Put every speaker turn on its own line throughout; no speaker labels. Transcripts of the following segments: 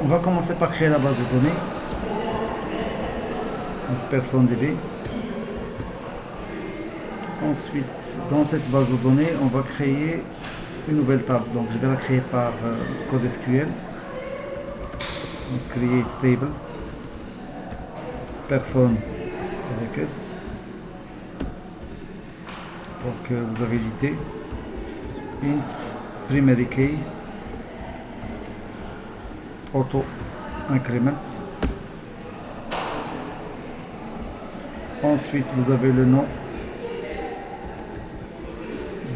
on va commencer par créer la base de données. Donc personne DB. Ensuite, dans cette base de données, on va créer une nouvelle table. Donc je vais la créer par code SQL. Donc create table. Personne avec S. Donc vous avez l'idée. Int primary key. Auto increment. Ensuite, vous avez le nom.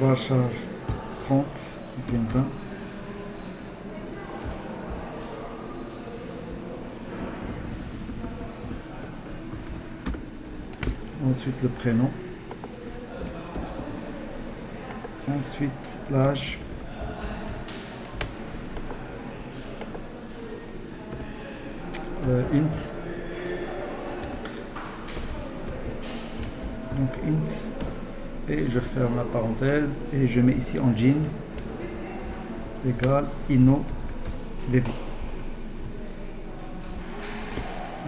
Varchar 30, 20. Ensuite, le prénom. Ensuite, l'âge. Int. Donc int. Et je ferme la parenthèse et je mets ici engine égale InnoDB.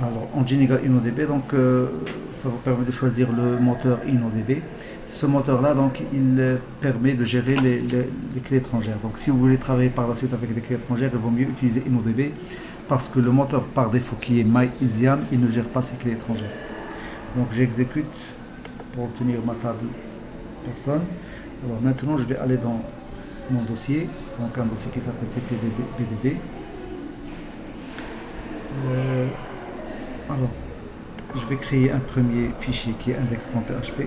Alors engine égale InnoDB, donc ça vous permet de choisir le moteur InnoDB. Ce moteur là, donc il permet de gérer les clés étrangères. Donc si vous voulez travailler par la suite avec des clés étrangères, il vaut mieux utiliser InnoDB parce que le moteur par défaut qui est MyEasyAM, il ne gère pas ces clés étrangères. Donc j'exécute pour obtenir ma table personne. Alors maintenant je vais aller dans mon dossier, donc un dossier qui s'appelle tpbdd. Alors je vais créer un premier fichier qui est index.php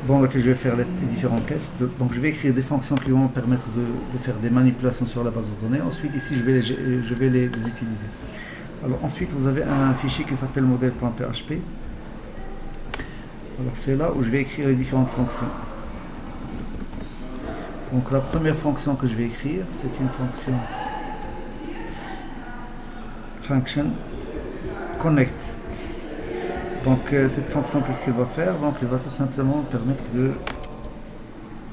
dans lequel je vais faire les différents tests. Donc je vais écrire des fonctions qui vont me permettre de faire des manipulations sur la base de données. Ensuite ici je vais les utiliser. Alors ensuite vous avez un fichier qui s'appelle modèle.php. Alors c'est là où je vais écrire les différentes fonctions. Donc la première fonction que je vais écrire, c'est une fonction function connect. Donc cette fonction, qu'est-ce qu'elle va faire? Donc elle va tout simplement permettre de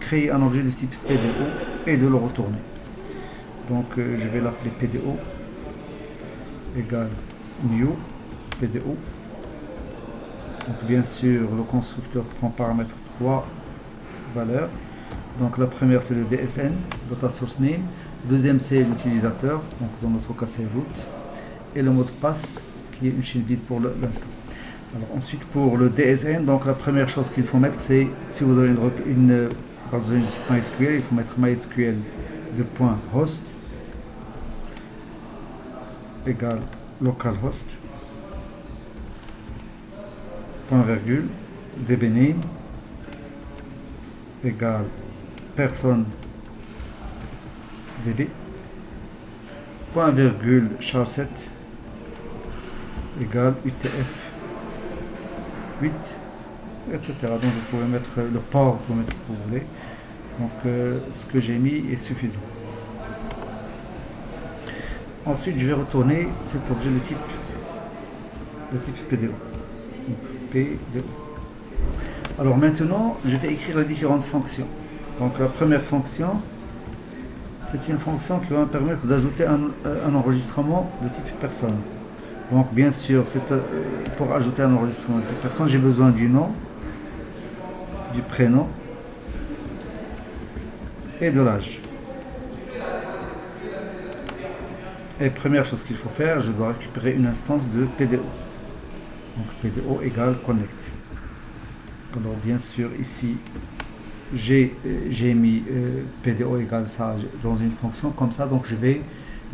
créer un objet de type PDO et de le retourner. Donc je vais l'appeler PDO égale new PDO. Donc bien sûr le constructeur prend paramètre 3 valeurs. Donc la première c'est le DSN, data source name. Deuxième c'est l'utilisateur, donc dans notre cas c'est root. Et le mot de passe qui est une chaîne vide pour l'instant. Alors ensuite pour le DSN, donc la première chose qu'il faut mettre c'est, si vous avez une base de données MySQL, il faut mettre MySQL de point host égale localhost point virgule dbname égale personne db point virgule char7 égale utf 8, etc. Donc vous pouvez mettre le port, vous pouvez mettre ce que vous voulez. Donc ce que j'ai mis est suffisant. Ensuite je vais retourner cet objet de type PDO. Donc, PDO. Alors maintenant je vais écrire les différentes fonctions. Donc la première fonction, c'est une fonction qui va me permettre d'ajouter un enregistrement de type personne. Donc bien sûr, pour ajouter un enregistrement de type personne, j'ai besoin du nom, du prénom et de l'âge. Et première chose qu'il faut faire, je dois récupérer une instance de PDO. Donc PDO égale connect. Alors bien sûr ici, j'ai mis PDO égale ça dans une fonction comme ça, donc je vais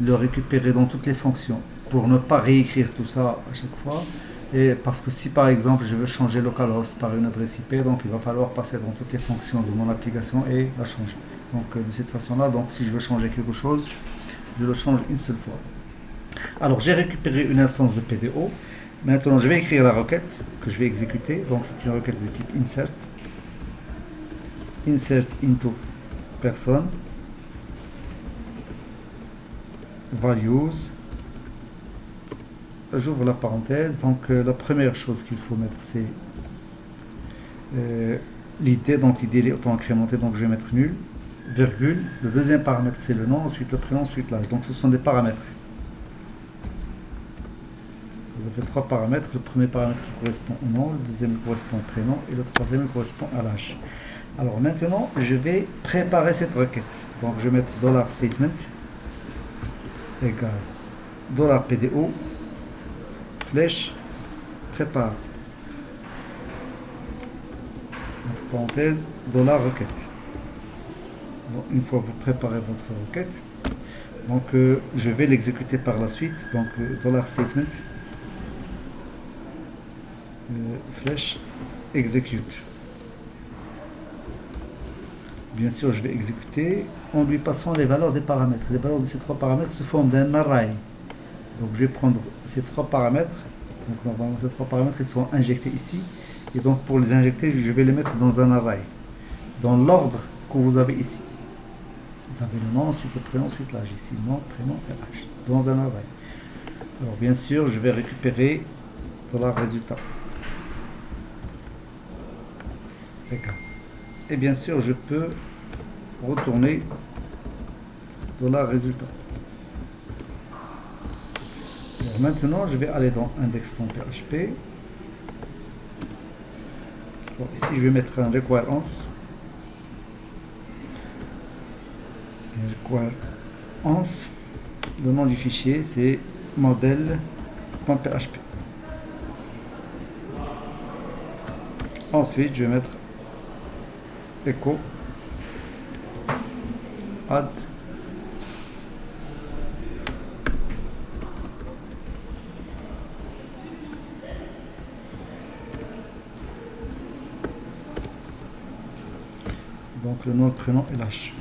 le récupérer dans toutes les fonctions pour ne pas réécrire tout ça à chaque fois. Et parce que si par exemple je veux changer localhost par une adresse IP, donc il va falloir passer dans toutes les fonctions de mon application et la changer. Donc de cette façon là, donc si je veux changer quelque chose, je le change une seule fois. Alors j'ai récupéré une instance de PDO. Maintenant je vais écrire la requête que je vais exécuter. Donc c'est une requête de type insert into person values. J'ouvre la parenthèse. Donc la première chose qu'il faut mettre c'est l'id. Donc l'id est auto-incrémenté, donc je vais mettre nul. virgule. Le deuxième paramètre, c'est le nom, ensuite le prénom, ensuite l'âge. Donc ce sont des paramètres. Vous avez trois paramètres. Le premier paramètre correspond au nom, le deuxième correspond au prénom et le troisième correspond à l'âge. Alors maintenant, je vais préparer cette requête. Donc je vais mettre $statement égale $PDO flèche prépare. Parenthèse, $requête. Bon, une fois vous préparez votre requête, donc je vais l'exécuter par la suite. Donc $statement flèche execute. Bien sûr, je vais exécuter en lui passant les valeurs des paramètres. Les valeurs de ces trois paramètres se forment d'un array. Donc je vais prendre ces trois paramètres. Donc normalement ces trois paramètres ils sont injectés ici. Et donc pour les injecter, je vais les mettre dans un array. Dans l'ordre que vous avez ici. Vous avez le nom, ensuite le prénom, ensuite l'âge. Ici, nom, prénom et âge. Dans un array. Alors bien sûr, je vais récupérer $résultat. Et bien sûr, je peux retourner $résultat. Alors maintenant, je vais aller dans index.php. Ici, je vais mettre un require_once. Require_once. Le nom du fichier, c'est model.php. Ensuite, je vais mettre echo add donc le nom, le prénom et l'âge.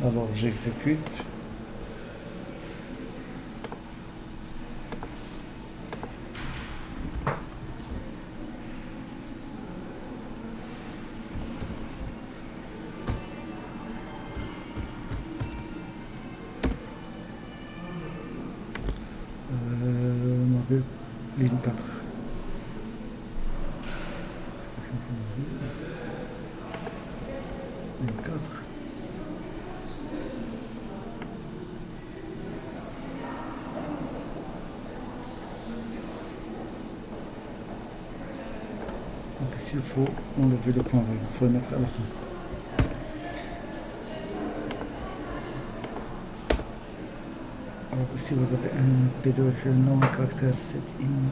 Alors j'exécute. Ligne 4. Ligne 4. Donc ici il faut enlever le point virgule, il faut le mettre à la fin. Alors ici vous avez un PDO Excel nom caractère set in.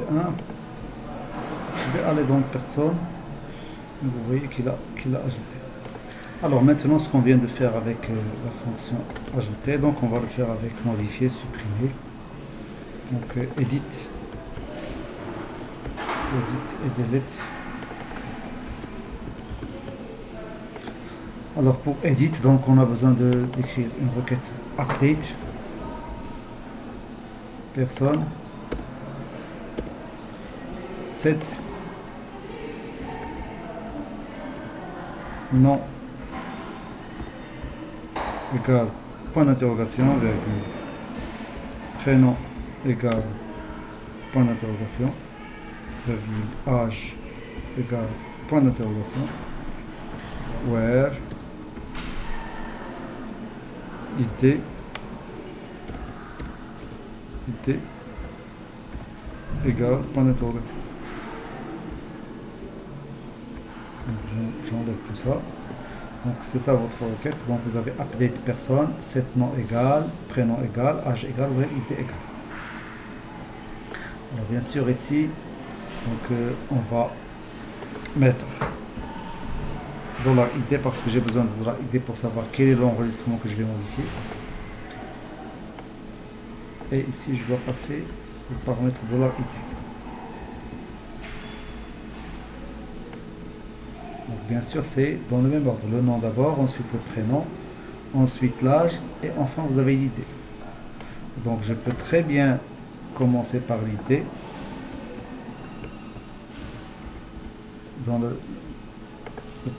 1. Je vais aller dans personne. Vous voyez qu'il a ajouté. Alors maintenant, ce qu'on vient de faire avec la fonction ajouter, donc on va le faire avec modifier, supprimer. Donc edit et delete. Alors pour edit, donc on a besoin d'écrire une requête update personne set nom égale point d'interrogation virgule prénom égale point d'interrogation virgule âge égale point d'interrogation where id égale point d'interrogation. J'enlève tout ça. Donc c'est ça votre requête. Donc vous avez update personne, set nom égal, prénom égal, âge égal, where id égal. Alors bien sûr ici, donc on va mettre $id parce que j'ai besoin de $id pour savoir quel est l'enregistrement que je vais modifier. Et ici je dois passer le paramètre $id. Donc bien sûr c'est dans le même ordre, le nom d'abord, ensuite le prénom, ensuite l'âge et enfin vous avez l'id. Donc je peux très bien commencer par l'id dans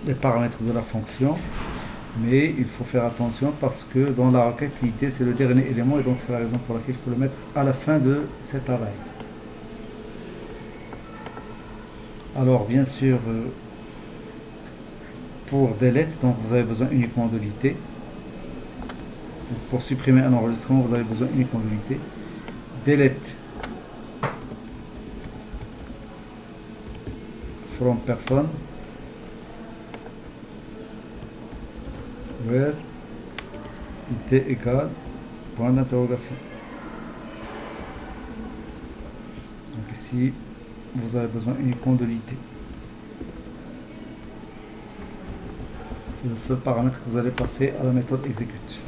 les paramètres de la fonction, mais il faut faire attention parce que dans la requête l'id c'est le dernier élément et donc c'est la raison pour laquelle il faut le mettre à la fin de cet array. Alors bien sûr pour delete, donc vous avez besoin uniquement de l'id. Pour supprimer un enregistrement vous avez besoin uniquement de l'id. Delete from person where id égale point d'interrogation. Donc ici vous avez besoin uniquement de l'id. C'est le seul paramètre que vous allez passer à la méthode execute.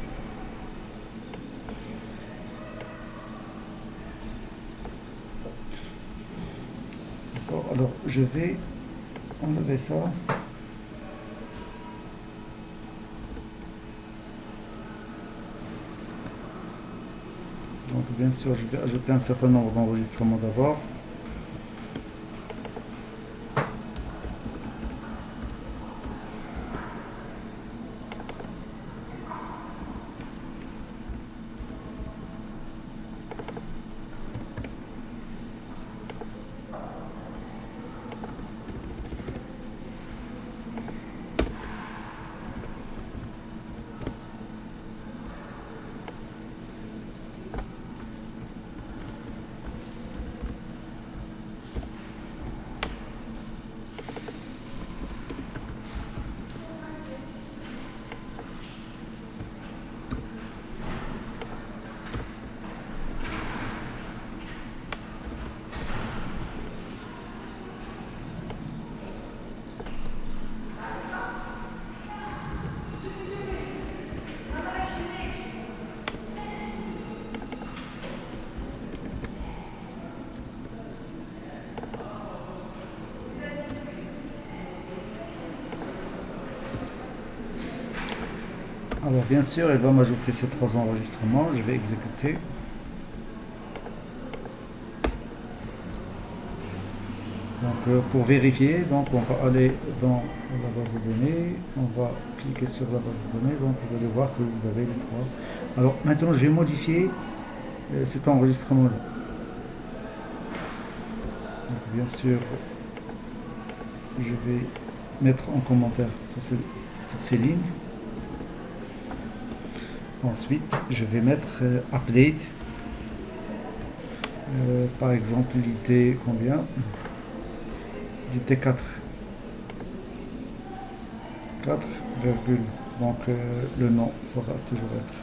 D'accord, alors je vais enlever ça. Donc bien sûr je vais ajouter un certain nombre d'enregistrements d'abord. Alors bien sûr, elle va m'ajouter ces 3 enregistrements, je vais exécuter. Donc pour vérifier, donc on va aller dans la base de données, on va cliquer sur la base de données, donc vous allez voir que vous avez les 3. Alors maintenant je vais modifier cet enregistrement là. Donc bien sûr, je vais mettre en commentaire toutes ces lignes. Ensuite, je vais mettre update. Par exemple, l'id combien? L'id 4. 4, virgule. Donc le nom, ça va toujours être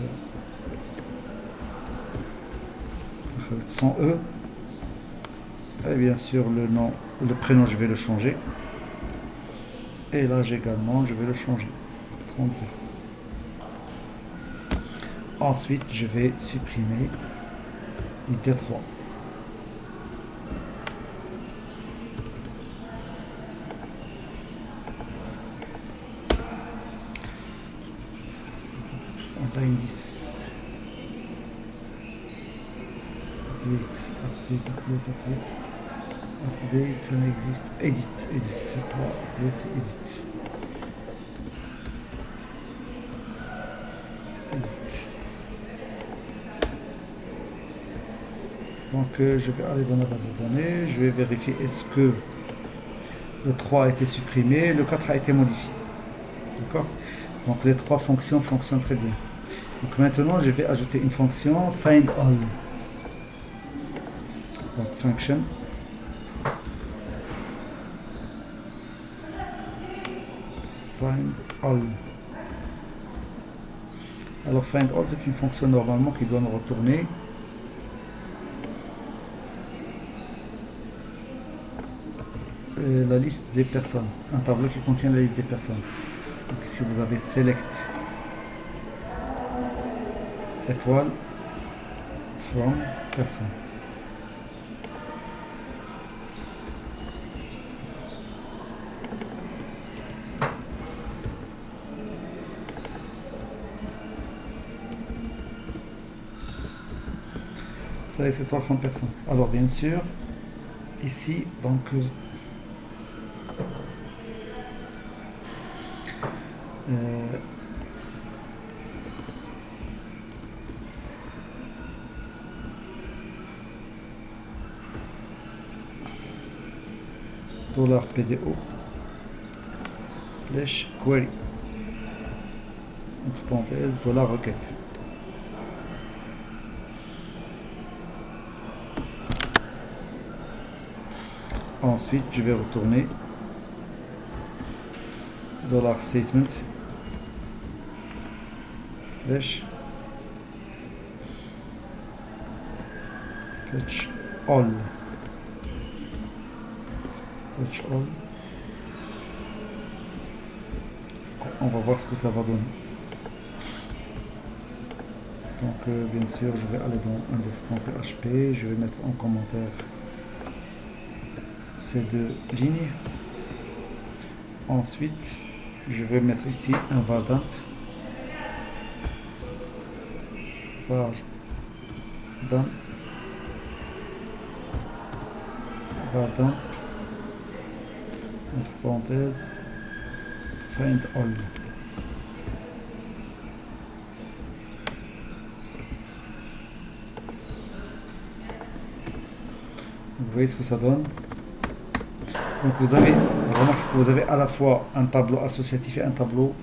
sans E. Et bien sûr, le nom, le prénom, je vais le changer. Et l'âge également, je vais le changer. 32. Ensuite, je vais supprimer ID3. On a indice. Update, ça n'existe. Edit, c'est pas update, c'est edit. Donc je vais aller dans la base de données, je vais vérifier est-ce que le 3 a été supprimé, le 4 a été modifié. D'accord. Donc les trois fonctions fonctionnent très bien. Donc maintenant je vais ajouter une fonction find all. Donc function find all. Alors find all, c'est une fonction normalement qui doit nous retourner la liste des personnes, un tableau qui contient la liste des personnes. Donc ici vous avez select étoile from personne. Select étoile from personne. Alors bien sûr, ici donc $PDO flèche query entre parenthèses $requête. Ensuite je vais retourner $statement flèche fetch all. On va voir ce que ça va donner. Donc bien sûr je vais aller dans index.php, je vais mettre en commentaire ces deux lignes. Ensuite je vais mettre ici un var_dump entre parenthèses find all. Vous voyez ce que ça donne. Donc vous avez, remarquez que vous avez à la fois un tableau associatif et un tableau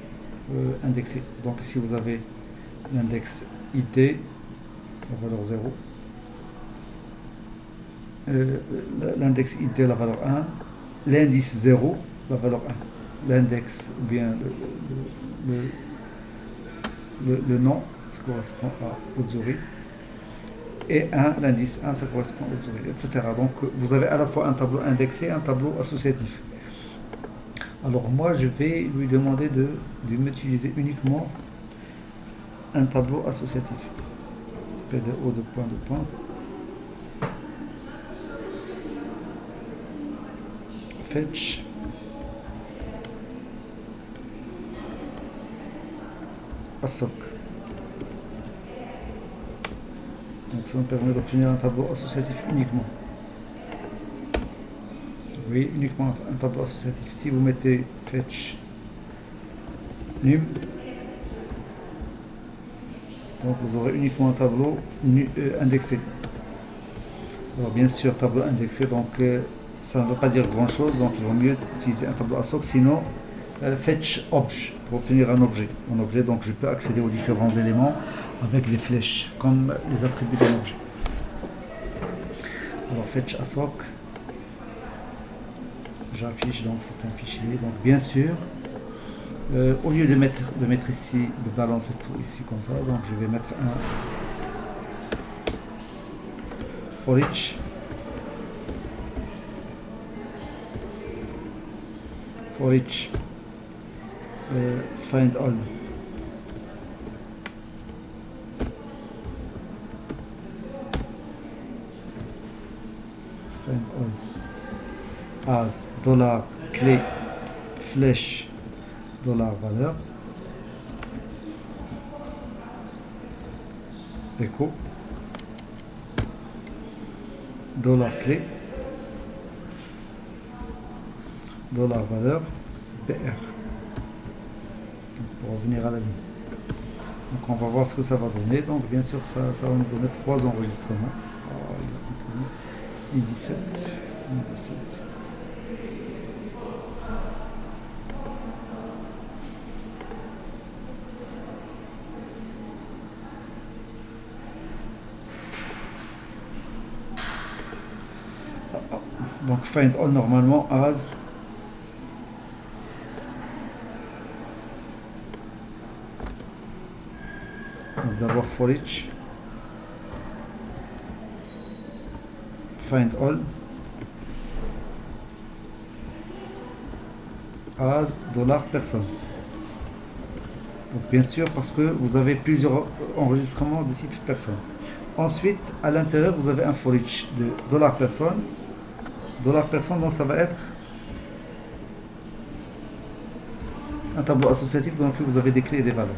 indexé. Donc ici vous avez l'index ID, la valeur 0, l'index ID, la valeur 1, l'indice 0, la valeur 1, l'index ou bien le nom, ça correspond à Ozuri, et 1, l'indice 1, ça correspond à Ozuri, etc. Donc vous avez à la fois un tableau indexé et un tableau associatif. Alors moi je vais lui demander de m'utiliser uniquement un tableau associatif. PDO de point fetch ASOC. Donc ça me permet d'obtenir un tableau associatif uniquement. Oui, uniquement un tableau associatif. Si vous mettez fetch num, donc vous aurez uniquement un tableau indexé. Alors bien sûr, tableau indexé, donc ça ne veut pas dire grand chose, donc il vaut mieux utiliser un tableau ASOC, sinon fetch obj pour obtenir un objet. Donc je peux accéder aux différents éléments avec les flèches, comme les attributs d'un objet. Alors fetch ASOC, j'affiche donc c'est un fichier. Donc bien sûr, au lieu de mettre ici, de balancer tout ici comme ça, donc je vais mettre un for each for each find all. Find all as dollar clé flèche dollar valeur écho dollar clé dollar valeur BR pour revenir à la ligne. Donc on va voir ce que ça va donner. Donc bien sûr ça va nous donner 3 enregistrements. Et 17. Donc find all normalement as d'abord for each find all as dollar personne. Donc bien sûr parce que vous avez plusieurs enregistrements de type personne. Ensuite à l'intérieur vous avez un for each de dollar personne, donc ça va être un tableau associatif dans lequel vous avez des clés et des valeurs.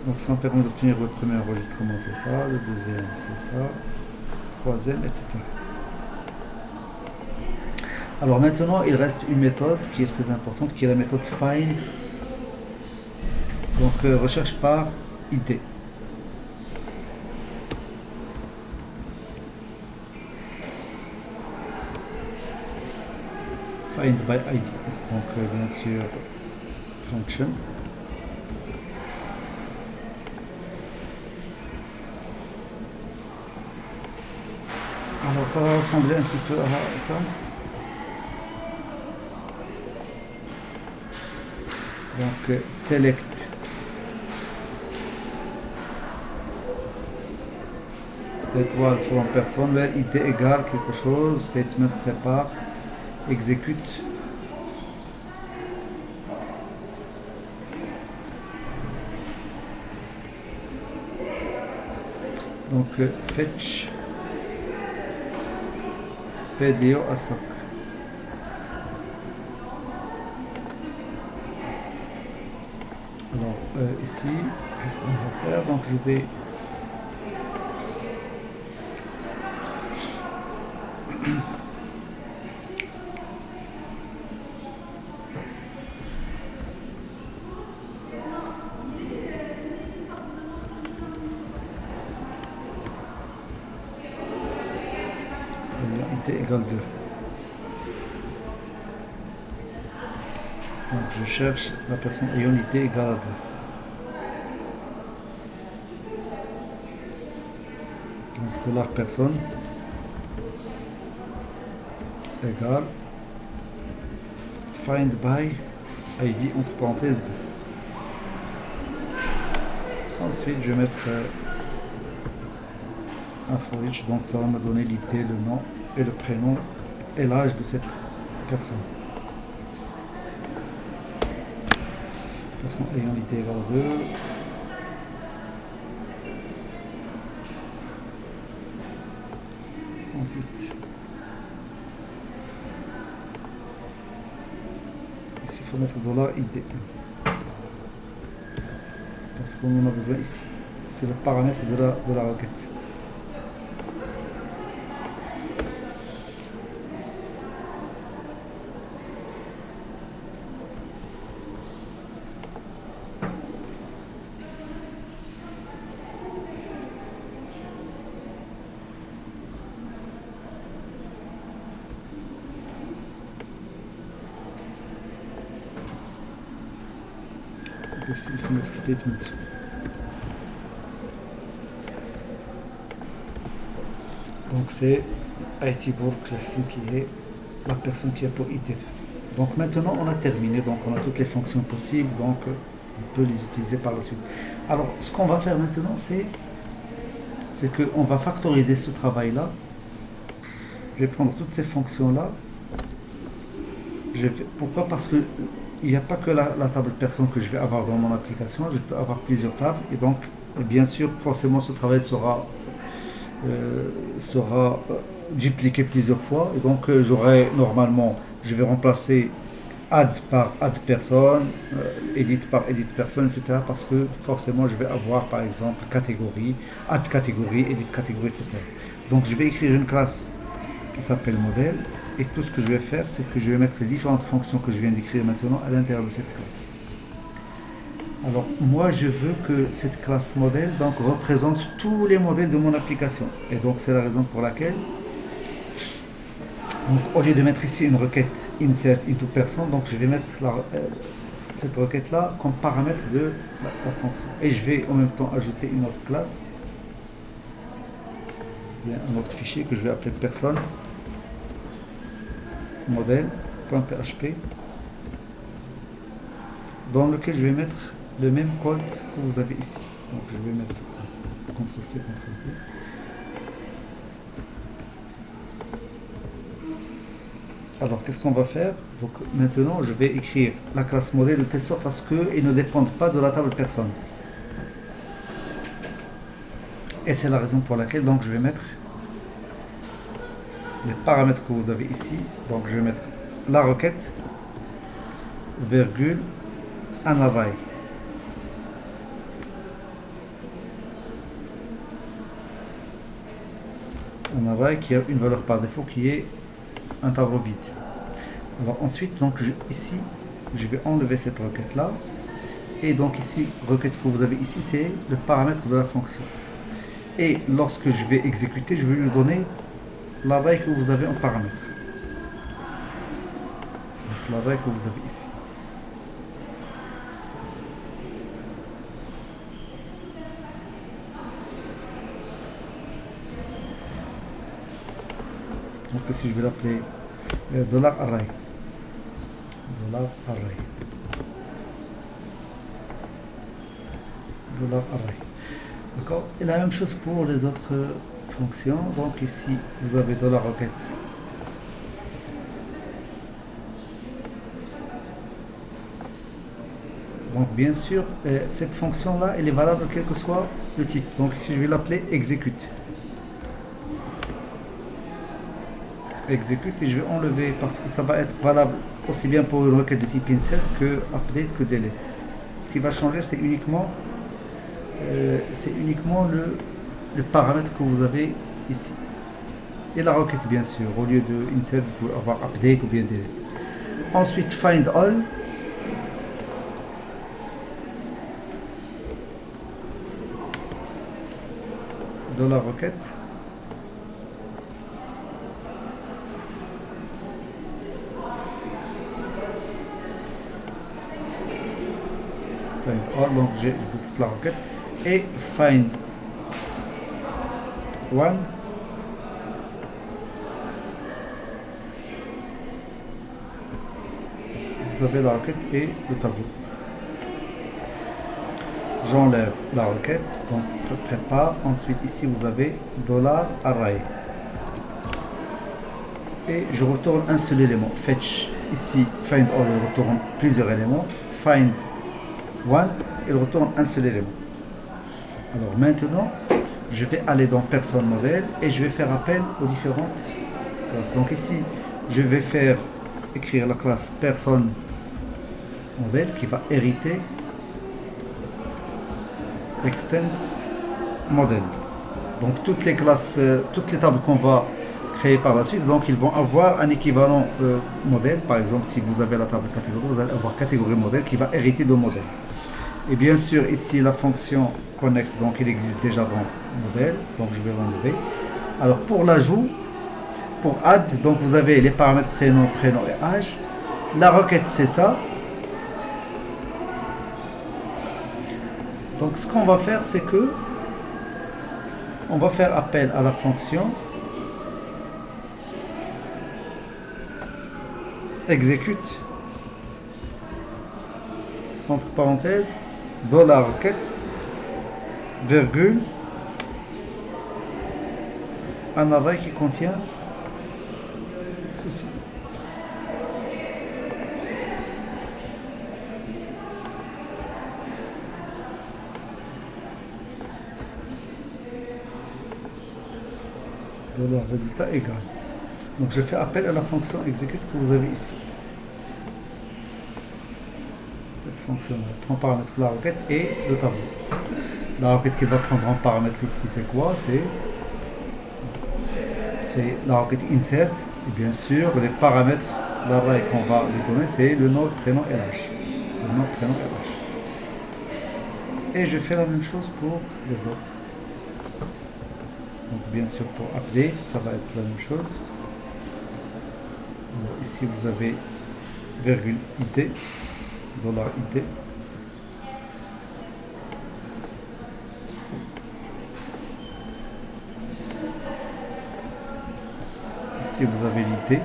Donc ça me permet d'obtenir le premier enregistrement, c'est ça, le deuxième c'est ça, le troisième, etc. Alors maintenant il reste une méthode qui est très importante, qui est la méthode find. Donc recherche par ID. Find by ID. Donc bien sûr function. Alors ça va ressembler un petit peu à ça. Donc select étoile from person where id égale quelque chose, statement prépare, exécute. Donc fetch PDO ASOC. Alors ici, qu'est-ce qu'on va faire? Donc je vais égale 2. Donc je cherche la personne ayant id égale à 2. Donc dollar personne égale find by id entre parenthèses 2. Ensuite je vais mettre un for each, donc ça va me donner l'id, le nom et le prénom et l'âge de cette personne. Personne ayant l'id égale 2. Ensuite, ici il faut mettre $id parce qu'on en a besoin ici. C'est le paramètre de la requête. Ici il faut mettre statement. Donc c'est IT Bourg qui est la personne qui a pour IT. Donc maintenant on a terminé, donc on a toutes les fonctions possibles, donc on peut les utiliser par la suite. Alors ce qu'on va faire maintenant c'est qu'on va factoriser ce travail là Je vais prendre toutes ces fonctions-là. Pourquoi? Parce que il n'y a pas que la table personne que je vais avoir dans mon application, je peux avoir plusieurs tables. Et donc, bien sûr, forcément, ce travail sera dupliqué plusieurs fois. Et donc, j'aurai normalement, je vais remplacer add par add personne, edit par edit personne, etc. Parce que forcément, je vais avoir, par exemple, catégorie, add catégorie, edit catégorie, etc. Donc, je vais écrire une classe qui s'appelle modèle. Et tout ce que je vais faire, c'est que je vais mettre les différentes fonctions que je viens d'écrire maintenant à l'intérieur de cette classe. Alors, moi, je veux que cette classe modèle donc, représente tous les modèles de mon application. Et donc, c'est la raison pour laquelle, donc, au lieu de mettre ici une requête insert into person, donc je vais mettre cette requête-là comme paramètre de la fonction. Et je vais en même temps ajouter une autre classe, un autre fichier que je vais appeler personne. Modèle.php dans lequel je vais mettre le même code que vous avez ici. Donc je vais mettre CTRL-C, CTRL-V. Alors qu'est-ce qu'on va faire? Donc maintenant je vais écrire la classe modèle de telle sorte à ce qu'elle ne dépende pas de la table personne. Et c'est la raison pour laquelle donc je vais mettre les paramètres que vous avez ici. Donc je vais mettre la requête, virgule, un array. Un array qui a une valeur par défaut qui est un tableau vide. Alors ensuite, donc ici, je vais enlever cette requête là. Et donc ici, requête que vous avez ici, c'est le paramètre de la fonction. Et lorsque je vais exécuter, je vais lui donner l'array que vous avez en paramètre. L'array que vous avez ici. Donc ici je vais l'appeler $array. $array. $array. D'accord? Et la même chose pour les autres fonctions. Donc ici vous avez $requête. Donc bien sûr, cette fonction-là, elle est valable quel que soit le type. Donc ici je vais l'appeler execute. Execute et je vais enlever parce que ça va être valable aussi bien pour une requête de type insert que update que delete. Ce qui va changer, c'est uniquement le paramètre que vous avez ici. Et la requête, bien sûr. Au lieu de insert, vous pouvez avoir update ou bien delete. Ensuite, find all. De la requête. Find all, donc j'ai toute la requête. Et find one. Vous avez la requête et le tableau. J'enlève la requête, donc je prépare. Ensuite ici vous avez $array. Et je retourne un seul élément. Fetch. Ici, find all, il retourne plusieurs éléments. Find one, il retourne un seul élément. Alors maintenant, je vais aller dans personne modèle et je vais faire appel aux différentes classes. Donc ici, je vais écrire la classe personne modèle qui va hériter extends model. Donc toutes les classes, toutes les tables qu'on va créer par la suite, donc ils vont avoir un équivalent modèle. Par exemple, si vous avez la table catégorie, vous allez avoir catégorie modèle qui va hériter de modèle. Et bien sûr, ici la fonction connect, donc il existe déjà dans modèle, donc je vais l'enlever. Alors pour l'ajout, pour add, donc vous avez les paramètres c'est nom, prénom et âge. La requête c'est ça. Donc ce qu'on va faire, c'est que on va faire appel à la fonction exécute entre parenthèses $requête virgule un array qui contient $résultat égal. Donc je fais appel à la fonction execute que vous avez ici. Cette fonction prend paramètre la requête et le tableau. La requête qu'il va prendre en paramètre ici, c'est quoi? C'est la requête insert. Et bien sûr, les paramètres d'array qu'on va lui donner, c'est le nom, prénom et l'âge. Le nom, prénom et l'âge. Et je fais la même chose pour les autres. Donc bien sûr pour update, ça va être la même chose. Alors, ici vous avez virgule id, $id. Ici vous avez l'id.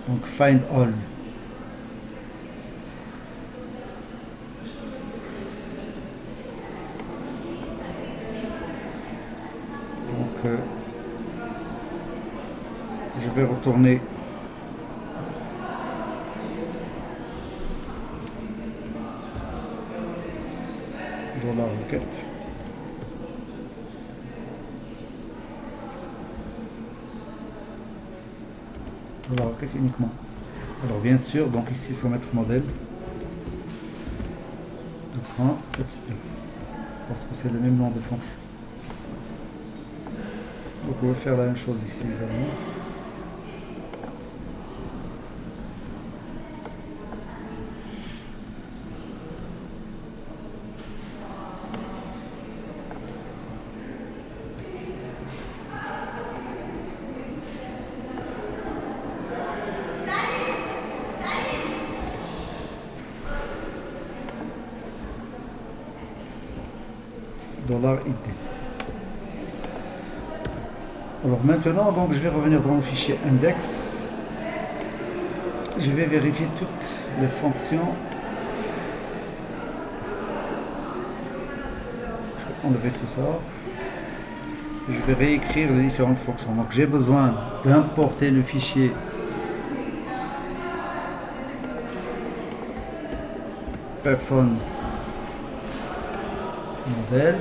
Donc find all. Donc je vais retourner dans la requête. Dans la requête uniquement. Alors bien sûr, donc ici il faut mettre modèle. Parce que c'est le même nom de fonction. Vous pouvez faire la même chose ici également. $id. Alors maintenant, donc, je vais revenir dans le fichier index. Je vais vérifier toutes les fonctions. Je vais enlever tout ça. Je vais réécrire les différentes fonctions. Donc j'ai besoin d'importer le fichier personne modèle.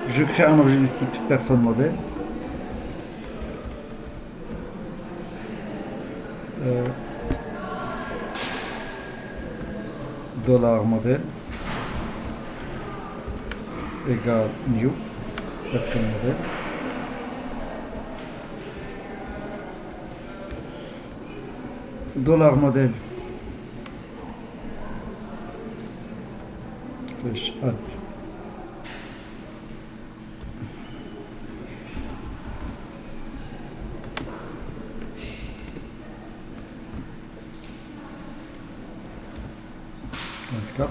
Je crée un objet de type personne modèle. $modèle égale new personne modèle. $modèle add $24.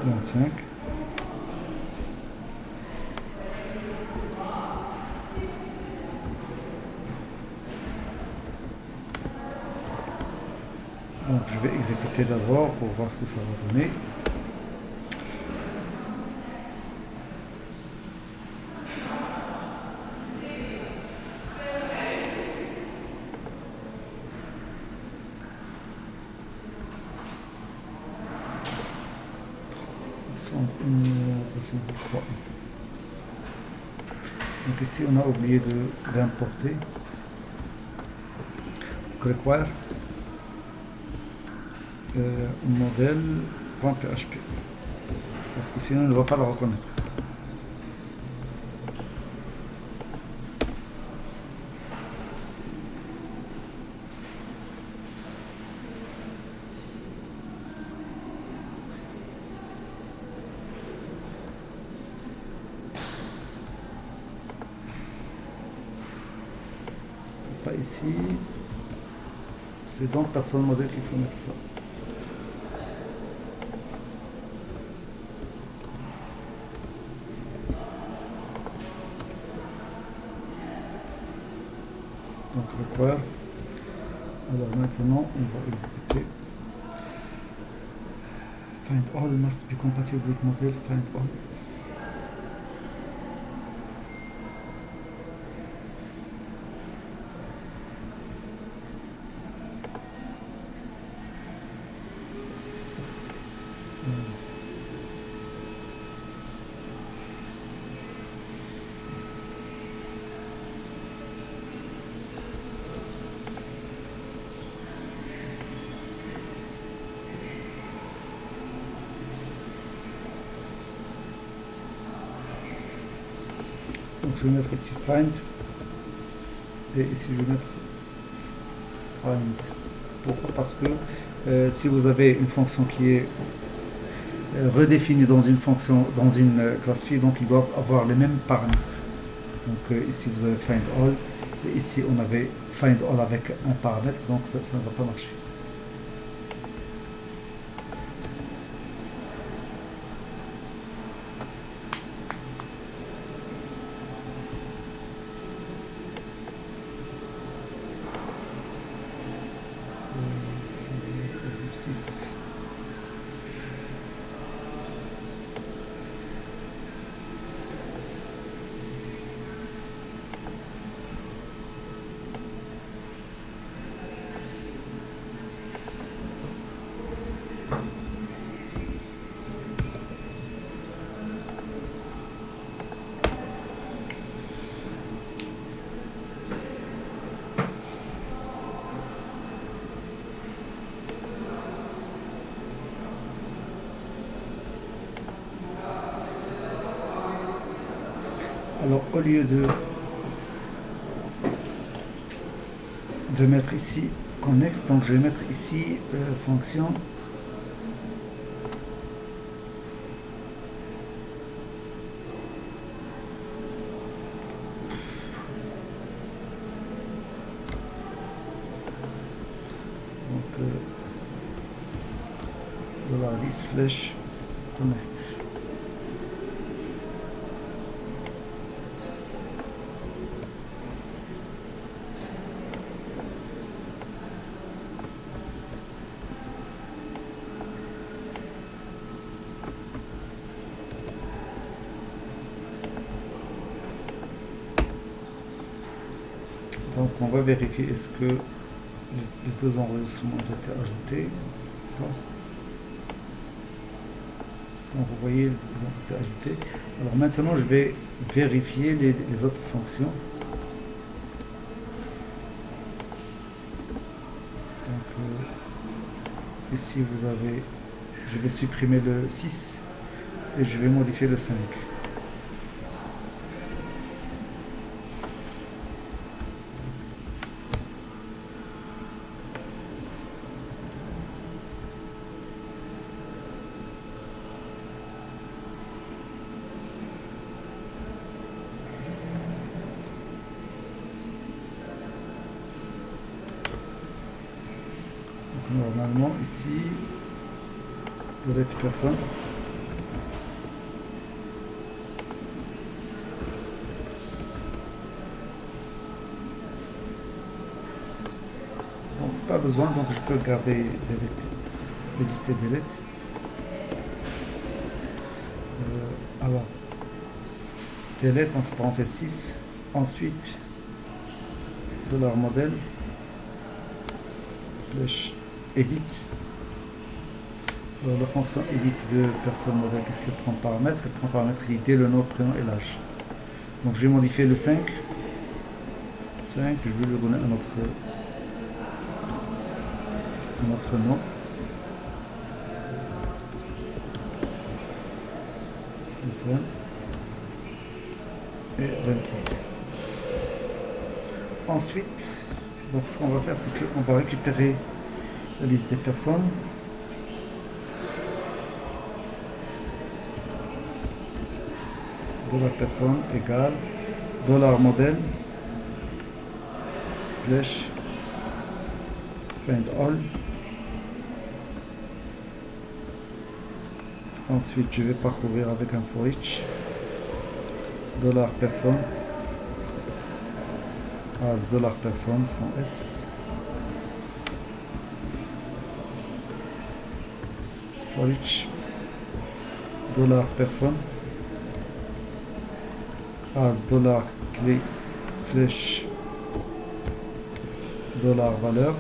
$25. Donc je vais exécuter d'abord pour voir ce que ça va donner. Donc ici on a oublié d'importer require modèle.php parce que sinon il ne va pas le reconnaître. Pas ici, c'est donc personne modèle qu'il faut mettre ça. Donc require Alors maintenant, on va exécuter. Find all must be compatible with model. Find all. Donc je vais mettre ici find et ici je vais mettre find. Pourquoi? Parce que si vous avez une fonction qui est redéfinie dans une fonction, dans une classe fille, donc il doit avoir les mêmes paramètres. Donc ici vous avez find all et ici on avait find all avec un paramètre, donc ça ne va pas marcher. Alors au lieu de mettre ici connect, donc je vais mettre ici fonction $list connect. Donc on va vérifier est-ce que les deux enregistrements ont été ajoutés. Donc vous voyez, ils ont été ajoutés. Alors maintenant je vais vérifier les autres fonctions. Donc ici vous avez, je vais supprimer le 6 et je vais modifier le 5. Normalement ici delete personne, donc pas besoin, donc je peux garder delete, éditer delete. Alors delete entre parenthèses 6, ensuite $modèle flèche edit. Alors la fonction edit de personne modèle, qu'est-ce qu'elle prend paramètre? Elle prend paramètre l'idée, le nom, prénom et l'âge. Donc je vais modifier le 5, je vais lui donner un autre nom. Et 26. Ensuite, donc ce qu'on va faire, c'est qu'on va récupérer la liste des personnes. De la personne égale $modèle flèche find all. Ensuite je vais parcourir avec un for each $personne as $personne sans S for each dollar personne as dollar clé flèche dollar valeur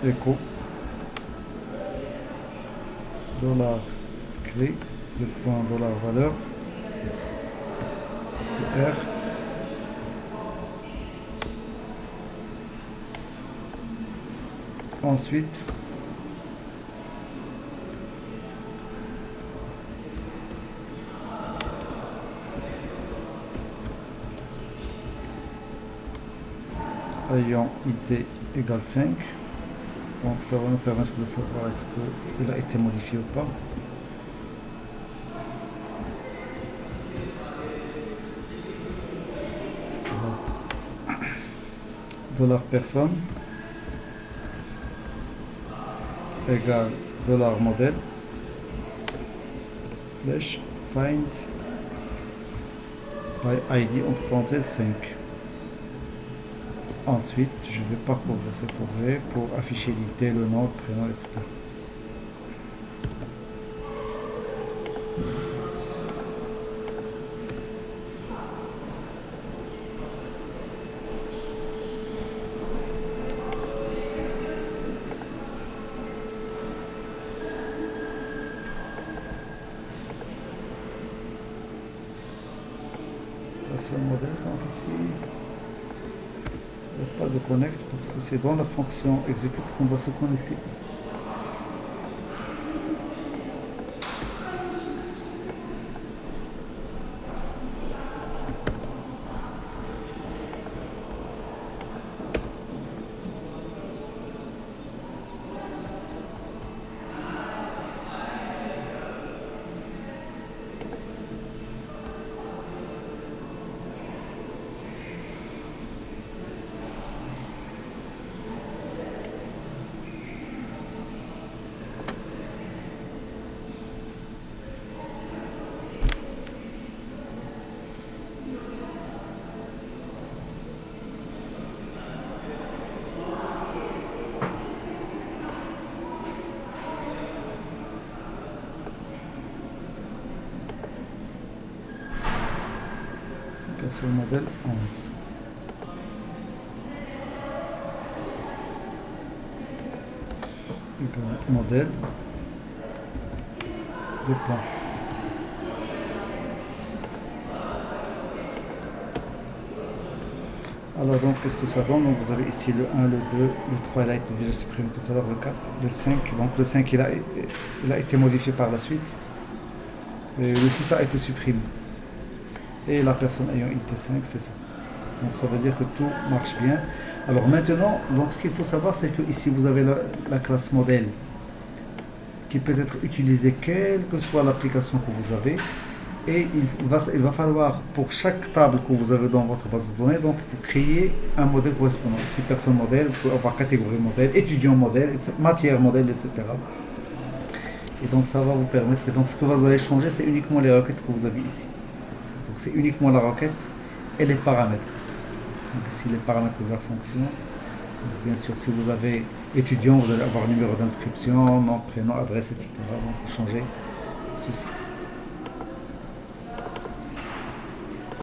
écho dollar clé le point dollar valeur R ensuite ayant id égale 5, donc ça va nous permettre de savoir est-ce qu'il a été modifié ou pas. Dollar personne égale dollar modèle flèche find by id entre parenthèses 5. Ensuite, je vais parcourir cet objet pour afficher l'id, le nom, le prénom, etc. Personne modèle, donc ici. Il n'y a pas de connect parce que c'est dans la fonction execute qu'on va se connecter. Personne modèle 11. Modèle de points. Alors donc qu'est-ce que ça donne? Donc vous avez ici le 1, le 2, le 3 il a été déjà supprimé tout à l'heure, le 4, le 5, donc le 5 il a été modifié par la suite, et le 6 a été supprimé, et la personne ayant IT5 c'est ça. Donc ça veut dire que tout marche bien. Alors maintenant, donc ce qu'il faut savoir c'est que ici vous avez la classe modèle qui peut être utilisée quelle que soit l'application que vous avez, et il va falloir pour chaque table que vous avez dans votre base de données, donc vous créez un modèle correspondant. Ici personne modèle, vous pouvez avoir catégorie modèle, étudiant modèle, matière modèle, etc. Et donc ça va vous permettre, et donc ce que vous allez changer c'est uniquement les requêtes que vous avez ici. Donc c'est uniquement la requête et les paramètres. Donc ici les paramètres de la fonction. Donc, bien sûr si vous avez étudiant, vous allez avoir numéro d'inscription, nom, prénom, adresse, etc. Donc vous changez ceci.